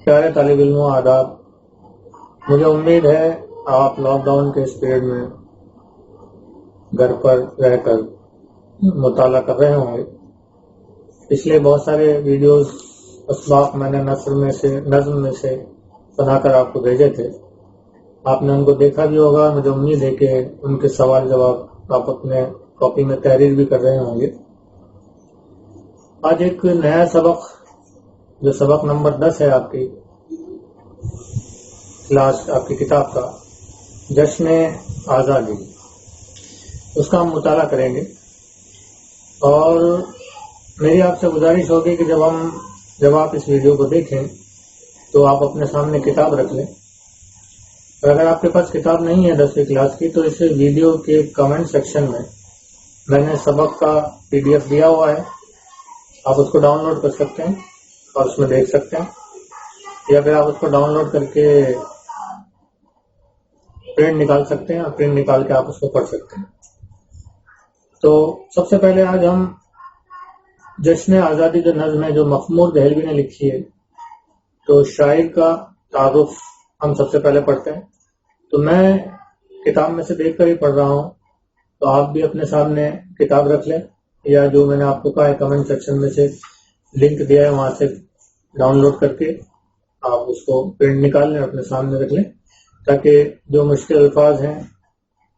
پیارے طالب علموں آداب، مجھے امید ہے آپ لاک ڈاؤن کے اس پیریڈ میں گھر پر رہ کر مطالعہ کر رہے ہوں گے۔ پچھلے بہت سارے ویڈیوز اسباق میں نے نظم میں سے بنا کر آپ کو بھیجے تھے، آپ نے ان کو دیکھا بھی ہوگا۔ مجھے امید ہے کہ ان کے سوال جواب آپ اپنے کاپی میں تحریر بھی کر رہے ہوں گے۔ آج ایک نیا سبق، جو سبق نمبر 10 ہے آپ کی کلاس، آپ کی کتاب کا، جشن آزادی، اس کا ہم مطالعہ کریں گے۔ اور میری آپ سے گزارش ہوگی کہ جب آپ اس ویڈیو کو دیکھیں تو آپ اپنے سامنے کتاب رکھ لیں، اور اگر آپ کے پاس کتاب نہیں ہے 10ویں کلاس کی تو اس ویڈیو کے کمنٹ سیکشن میں نے سبق کا PDF دیا ہوا ہے، آپ اس کو ڈاؤن لوڈ کر سکتے ہیں اور اس میں دیکھ سکتے ہیں، یا پھر آپ اس کو ڈاؤن لوڈ کر کے پرنٹ نکال سکتے ہیں اور پرنٹ نکال کے آپ اس کو پڑھ سکتے ہیں۔ تو سب سے پہلے آج ہم جشن آزادی جو نظم ہے، جو مخمور دہلوی نے لکھی ہے، تو شاعر کا تعارف ہم سب سے پہلے پڑھتے ہیں۔ تو میں کتاب میں سے دیکھ کر ہی پڑھ رہا ہوں، تو آپ بھی اپنے سامنے کتاب رکھ لیں، یا جو میں نے آپ کو کہا ہے کمنٹ سیکشن میں سے لنک دیا ہے وہاں سے ڈاؤن لوڈ کر کے آپ اس کو پرنٹ نکال لیں، اپنے سامنے رکھ لیں، تاکہ جو مشکل الفاظ ہیں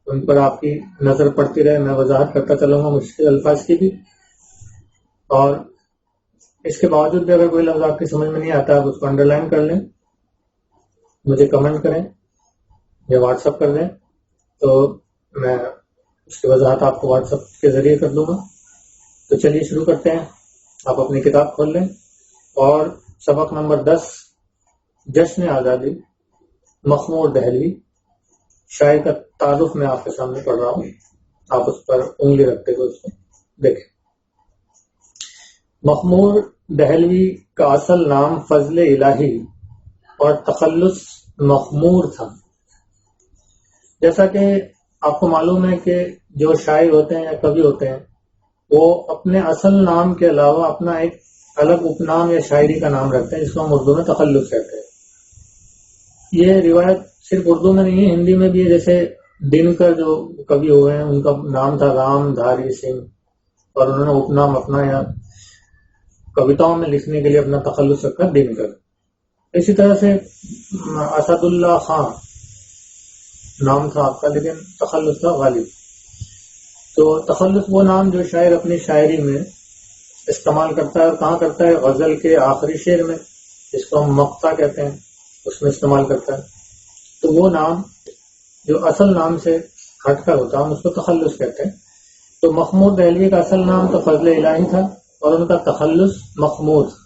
ان پر آپ کی نظر پڑتی رہے۔ میں وضاحت کرتا چلوں گا مشکل الفاظ کی بھی، اور اس کے باوجود بھی اگر کوئی لفظ آپ کی سمجھ میں نہیں آتا آپ اس کو انڈر لائن کر لیں، مجھے کمنٹ کریں یا واٹس ایپ کر دیں، تو میں اس کی وضاحت آپ کو واٹس ایپ کے ذریعے کر دوں گا۔ تو چلیے شروع کرتے ہیں۔ آپ اپنی کتاب کھول لیں اور سبق نمبر 10 جشن آزادی، مخمور دہلوی، شاعر کا تعارف میں آپ کے سامنے پڑھ رہا ہوں، آپ اس پر انگلی رکھتے ہوئے اس کو دیکھیں۔ مخمور دہلوی کا اصل نام فضل الہی اور تخلص مخمور تھا۔ جیسا کہ آپ کو معلوم ہے کہ جو شاعر ہوتے ہیں یا کوی ہوتے ہیں، وہ اپنے اصل نام کے علاوہ اپنا ایک الگ اپ نام یا شاعری کا نام رکھتے ہیں، جس کو ہم اردو میں تخلص کہتے ہیں۔ یہ روایت صرف اردو میں نہیں ہے، ہندی میں بھی ہے۔ جیسے دنکر جو کوی ہوئے ہیں، ان کا نام تھا رام دھاری سنگھ، اور انہوں نے اپ نام اپنا یا کویتاؤں میں لکھنے کے لیے اپنا تخلص رکھا دنکر۔ اسی طرح سے اسد اللہ خان نام تھا آپ کا، لیکن تخلص تھا غالب۔ تو تخلص وہ نام جو شاعر اپنی شاعری میں استعمال کرتا ہے، اور کہاں کرتا ہے؟ غزل کے آخری شعر میں، جس کو ہم مقطع کہتے ہیں، اس میں استعمال کرتا ہے۔ تو وہ نام جو اصل نام سے ہٹ کر ہوتا ہے، ہم اس کو تخلص کہتے ہیں۔ تو مخمور دہلوی کا اصل نام تو فضل الہی تھا، اور ان کا تخلص مخمور تھا۔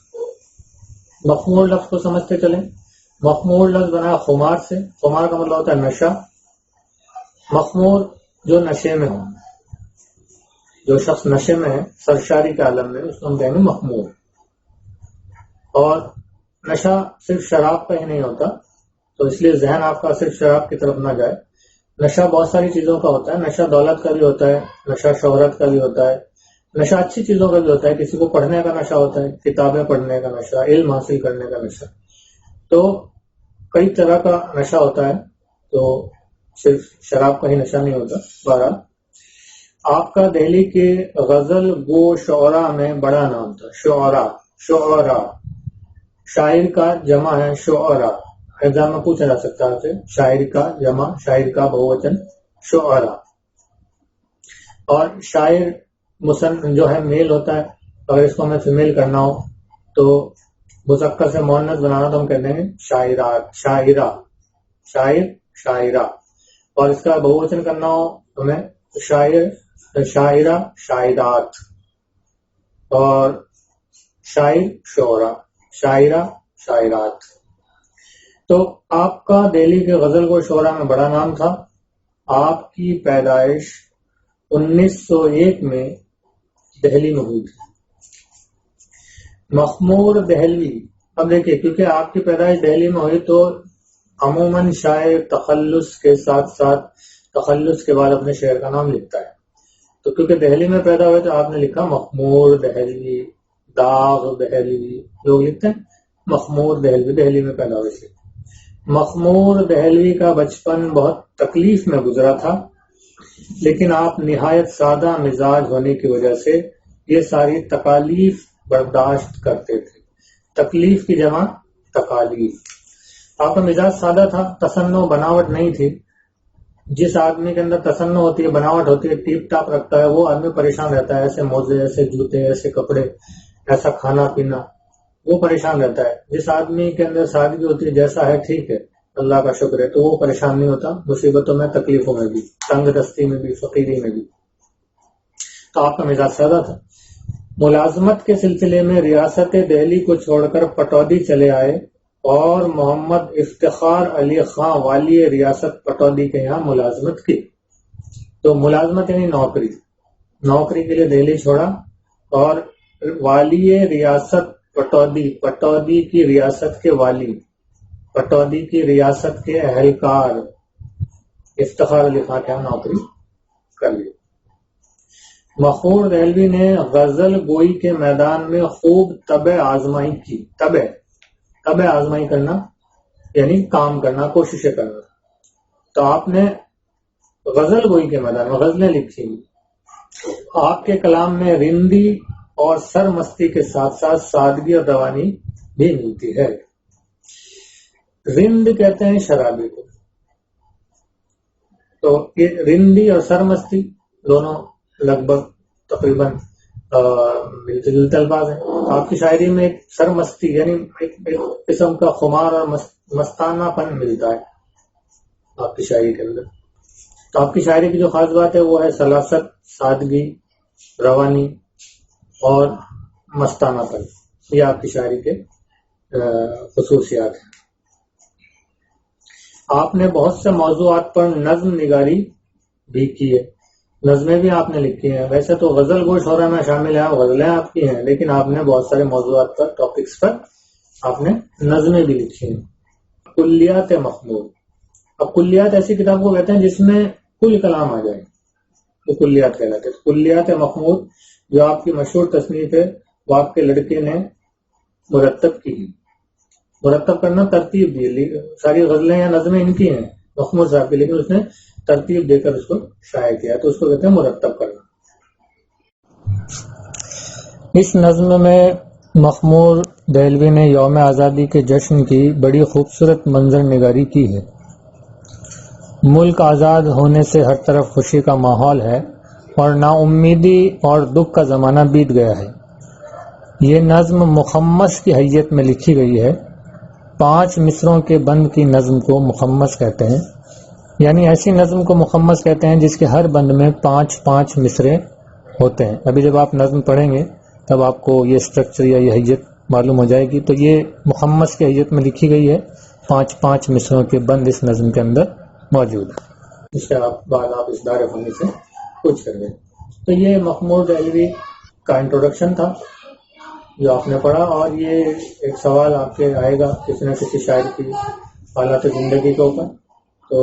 مخمور لفظ کو سمجھتے چلیں۔ مخمور لفظ بنا خمار سے، خمار کا مطلب ہوتا ہے نشہ۔ مخمور جو نشے میں ہو، جو شخص نشے میں ہے، سرشاری کے عالم میں، اس کو ہم کہیں گے مخمور۔ اور نشہ صرف شراب کا ہی نہیں ہوتا، تو اس لیے ذہن آپ کا صرف شراب کی طرف نہ جائے۔ نشہ بہت ساری چیزوں کا ہوتا ہے۔ نشہ دولت کا بھی ہوتا ہے، نشہ شہرت کا بھی ہوتا ہے، نشہ اچھی چیزوں کا بھی ہوتا ہے۔ کسی کو پڑھنے کا نشہ ہوتا ہے، کتابیں پڑھنے کا نشہ، علم حاصل کرنے کا نشہ۔ تو کئی طرح کا نشہ ہوتا ہے، تو صرف شراب کا ہی نشہ نہیں ہوتا۔ بہرحال آپ کا دہلی کے غزل گو شعراء میں بڑا نام تھا۔ شعراء شاعر کا جمع ہے شعراء۔ ایگزام میں پوچھا جا سکتا ہے آپ سے، شاعر کا جمع، شاعر کا بہووچن شعراء۔ اور شاعر جو ہے میل ہوتا ہے، اگر اس کو ہمیں فیمیل کرنا ہو تو مذکر سے مؤنث بنانا، تو ہم کہتے ہیں شاعرات، شاعرہ، شاعر، شاعرہ۔ اور اس کا بہووچن کرنا ہو ہمیں شاعر، شاعرہ، شاعرات، اور شاعر، شعراء، شاعرہ، شاعرات۔ تو آپ کا دہلی کے غزل کو شعراء میں بڑا نام تھا۔ آپ کی پیدائش 1901 میں دہلی میں ہوئی تھی۔ مخمور دہلوی، اب دیکھیے، کیونکہ آپ کی پیدائش دہلی میں ہوئی تو عموماً شاعر تخلص کے ساتھ ساتھ تخلص کے بعد اپنے شعر کا نام لکھتا ہے۔ تو کیونکہ دہلی میں پیدا ہوئے تو آپ نے لکھا مخمور دہلوی، داغ دہلوی، لوگ لکھتے ہیں۔ مخمور دہلوی، دہلی میں پیدا ہوئے تھے۔ مخمور دہلوی کا بچپن بہت تکلیف میں گزرا تھا، لیکن آپ نہایت سادہ مزاج ہونے کی وجہ سے یہ ساری تکالیف برداشت کرتے تھے۔ تکلیف کی جمع تکالیف۔ آپ کا مزاج سادہ تھا، تصنع بناوٹ نہیں تھی۔ جس آدمی کے اندر تصنع ہوتی ہے، بناوٹ ہوتی ہے، ٹیپ ٹاپ رکھتا ہے، وہ آدمی پریشان رہتا ہے۔ ایسے موزے، ایسے جوتے، ایسے کپڑے، ایسا کھانا پینا، وہ پریشان رہتا ہے۔ جس آدمی کے اندر سادگی ہوتی ہے، جیسا ہے ٹھیک ہے، اللہ کا شکر ہے، تو وہ پریشان نہیں ہوتا مصیبتوں میں، تکلیفوں میں بھی، تنگ دستی میں بھی، فقیری میں بھی۔ تو آپ کا مزاج سادہ تھا۔ ملازمت کے سلسلے میں ریاست دہلی کو چھوڑ کر پٹودی چلے آئے اور محمد افتخار علی خان والی ریاست پٹودی کے یہاں ملازمت کی۔ تو ملازمت یعنی نوکری، نوکری کے لیے دہلی چھوڑا، اور والی ریاست پٹودی، پٹودی کی ریاست کے والی، پٹودی کی ریاست کے اہلکار افتخار علی خان کے یہاں نوکری کر لی۔ مخمور دہلوی نے غزل گوئی کے میدان میں خوب طبع آزمائی کی۔ طبع آزمائی کرنا یعنی کام کرنا، کوششیں کرنا۔ تو آپ نے غزل گوئی کے میدان میں غزلیں لکھی۔ آپ کے کلام میں رندی اور سرمستی کے ساتھ ساتھ سادگی اور روانی بھی ملتی ہے۔ رند کہتے ہیں شرابی کو، تو یہ رندی اور سرمستی دونوں لگ بھگ تقریباً ملتے جلتے الفاظ ہیں۔ آپ کی شاعری میں ایک سرمستی یعنی ایک قسم کا خمار اور مستانہ پن ملتا ہے آپ کی شاعری کے اندر۔ تو آپ کی شاعری کی جو خاص بات ہے وہ ہے سلاست، سادگی، روانی اور مستانہ پن۔ یہ آپ کی شاعری کے خصوصیات ہیں۔ آپ نے بہت سے موضوعات پر نظم نگاری بھی کی ہے، نظمیں بھی آپ نے لکھی ہیں۔ ویسے تو غزل گو شعرا میں شامل ہے، غزلیں آپ کی ہیں، لیکن آپ نے بہت سارے موضوعات پر، ٹاپکس پر آپ نے نظمیں بھی لکھی ہیں۔ کلیات مخمور، اب کلیات ایسی کتاب کو کہتے ہیں جس میں کل کلام آ جائے، تو کلیات کہلاتے ہیں۔ کلیات مخمور جو آپ کی مشہور تصنیف ہے، وہ آپ کے لڑکے نے مرتب کی ہے۔ مرتب کرنا، ترتیب دی، ساری غزلیں یا نظمیں ان کی ہیں مخمور صاحب کی، لیکن اس نے ترتیب دے کر اس کو شائع کیا، تو اس کو کہتے ہیں مرتب کرنا۔ اس نظم میں مخمور دہلوی نے یوم آزادی کے جشن کی بڑی خوبصورت منظر نگاری کی ہے۔ ملک آزاد ہونے سے ہر طرف خوشی کا ماحول ہے اور نا امیدی اور دکھ کا زمانہ بیت گیا ہے۔ یہ نظم مخمس کی حیت میں لکھی گئی ہے۔ 5 مصروں کے بند کی نظم کو مخمس کہتے ہیں، یعنی ایسی نظم کو مخمس کہتے ہیں جس کے ہر بند میں 5 مصرے ہوتے ہیں۔ ابھی جب آپ نظم پڑھیں گے تب آپ کو یہ اسٹرکچر یا یہ حیت معلوم ہو جائے گی۔ تو یہ مخمس کی حیت میں لکھی گئی ہے، 5 مصروں کے بند اس نظم کے اندر موجود ہے۔ اس کے بعد آپ اس دار فنی سے کچھ کر گئے۔ تو یہ مخمور دہلوی کا انٹروڈکشن تھا جو آپ نے پڑھا، اور یہ ایک سوال آپ کے آئے گا کسی نہ کسی شاعر کی حالات زندگی کے اوپر، تو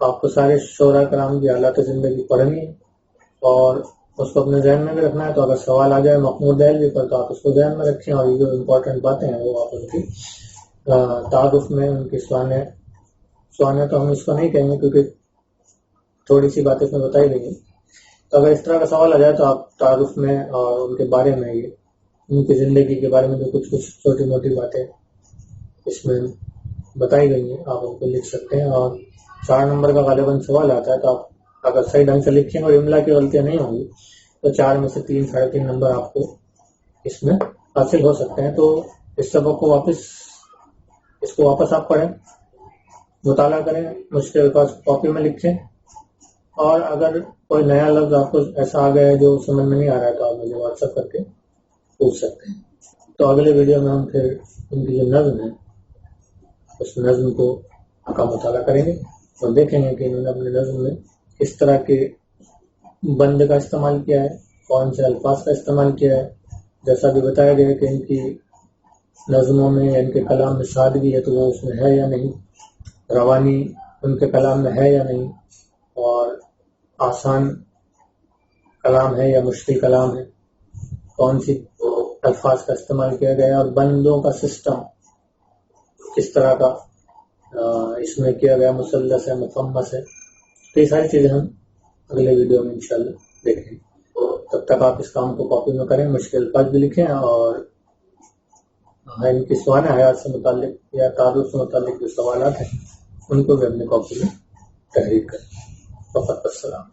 آپ کو سارے شعراء کرام کی حالات زندگی پڑھنی ہے اور اس کو اپنے ذہن میں بھی رکھنا ہے۔ تو اگر سوال آ جائے مخمور دہلوی پر تو آپ اس کو ذہن میں رکھیں، اور یہ جو امپورٹنٹ باتیں ہیں وہ آپ ان کی تعارف میں، ان کی سوانے تو ہم اس کو نہیں کہیں گے کیونکہ تھوڑی سی باتیں اس میں بتائی گئی ہیں۔ تو اگر اس طرح کا سوال آ جائے تو آپ تعارف میں اور ان کے بارے میں، ان کی زندگی کے بارے میں جو کچھ چھوٹی موٹی باتیں اس میں بتائی گئی ہیں آپ ان کو لکھ سکتے ہیں۔ اور 4 نمبر کا غالباً سوال آتا ہے، تو آپ اگر صحیح ڈھنگ سے لکھیں اور املا کی غلطیاں نہیں ہوں گی تو 4 میں سے 3 ساڑھے 3 نمبر آپ کو اس میں حاصل ہو سکتے ہیں۔ تو اس سبق کو واپس آپ پڑھیں، مطالعہ کریں، مشکل الفاظ کاپی میں لکھیں، اور اگر کوئی نیا لفظ آپ کو ایسا آ گیا ہے جو سمجھ میں نہیں آ رہا ہے تو آپ مجھے واٹس ایپ کر کے پوچھ سکتے ہیں۔ تو اگلے ویڈیو میں ہم پھر ان کی جو نظم ہے اس نظم کا مطالعہ کریں گے اور دیکھیں گے کہ انہوں نے اپنے نظم میں کس طرح کے بند کا استعمال کیا ہے، کون سے الفاظ کا استعمال کیا ہے۔ جیسا بھی بتایا گیا کہ ان کی نظموں میں یا ان کے کلام میں سادگی ہے تو وہ اس میں ہے یا نہیں، روانی ان کے کلام میں ہے یا نہیں، اور آسان کلام ہے یا مشکل کلام ہے، کون سی الفاظ کا استعمال کیا گیا ہے، اور بندوں کا سسٹم کس طرح کا اس میں کیا گیا مثلث ہے، مخمس ہے، تو یہ ساری چیزیں ہم اگلے ویڈیو میں انشاءاللہ دیکھیں گے. تب تک آپ اس کام کو کاپی میں کریں، مشکل الفاظ بھی لکھیں، اور ان کی سوانح حیات سے متعلق یا تعارف سے متعلق جو سوالات ہیں ان کو بھی اپنے کاپی میں تحریر کریں. فقط السلام.